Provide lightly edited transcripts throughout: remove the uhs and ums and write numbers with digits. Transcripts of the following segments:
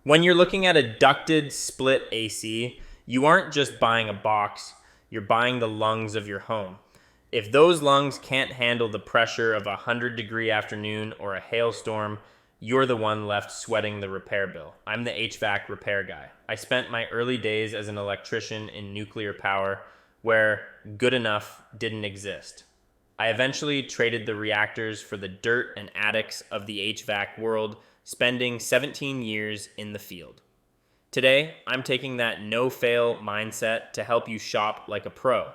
When you're looking at a ducted split AC, you aren't just buying a box, you're buying the lungs of your home. If those lungs can't handle the pressure of a 100-degree afternoon or a hailstorm, you're the one left sweating the repair bill. I'm the HVAC Repair Guy. I spent my early days as an electrician in nuclear power where good enough didn't exist. I eventually traded the reactors for the dirt and attics of the HVAC world, spending 17 years in the field. Today, I'm taking that no-fail mindset to help you shop like a pro.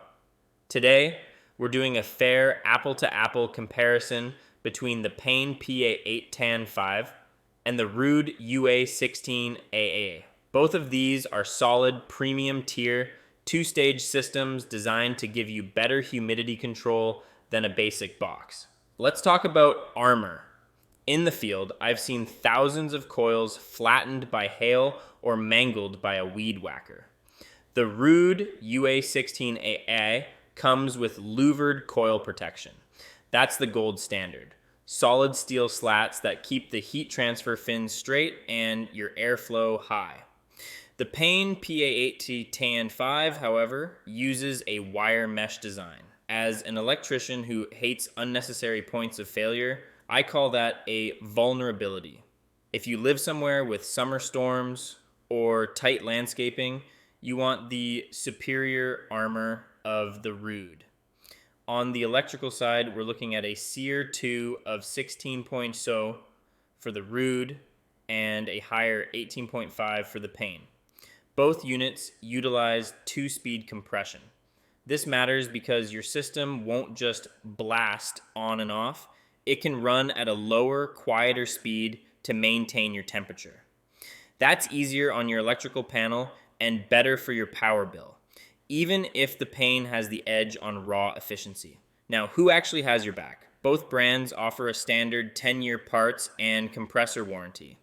Today, we're doing a fair apple-to-apple comparison between the Payne PA8TAN5 and the Ruud UA16AY. Both of these are solid premium tier, two-stage systems designed to give you better humidity control than a basic box. Let's talk about armor. In the field, I've seen thousands of coils flattened by hail or mangled by a weed whacker. The Ruud UA16AY comes with louvered coil protection. That's the gold standard. Solid steel slats that keep the heat transfer fins straight and your airflow high. The Payne PA8TAN5, however, uses a wire mesh design. As an electrician who hates unnecessary points of failure, I call that a vulnerability. If you live somewhere with summer storms or tight landscaping, you want the superior armor of the Ruud. On the electrical side, we're looking at a SEER 2 of 16.0 for the Ruud and a higher 18.5 for the Payne. Both units utilize two-speed compression. This matters because your system won't just blast on and off. It can run at a lower, quieter speed to maintain your temperature. That's easier on your electrical panel and better for your power bill, even if the Payne has the edge on raw efficiency. Now, who actually has your back? Both brands offer a standard 10-year parts and compressor warranty,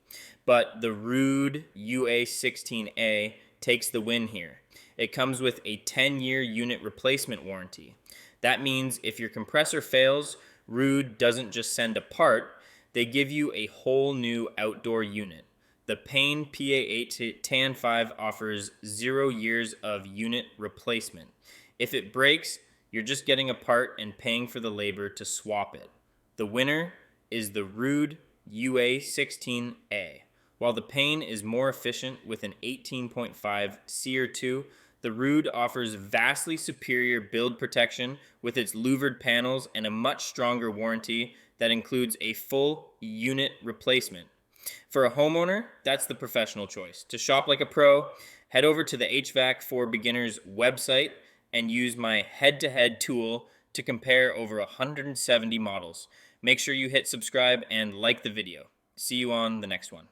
but the Ruud UA16A takes the win here. It comes with a 10-year unit replacement warranty. That means if your compressor fails, Ruud doesn't just send a part, they give you a whole new outdoor unit. The Payne PA8TAN5 offers 0 years of unit replacement. If it breaks, you're just getting a part and paying for the labor to swap it. The winner is the Ruud UA16A. While the Payne is more efficient with an 18.5 SEER 2, the Ruud offers vastly superior build protection with its louvered panels and a much stronger warranty that includes a full unit replacement. For a homeowner, that's the professional choice. To shop like a pro, head over to the HVAC for Beginners website and use my head-to-head tool to compare over 170 models. Make sure you hit subscribe and like the video. See you on the next one.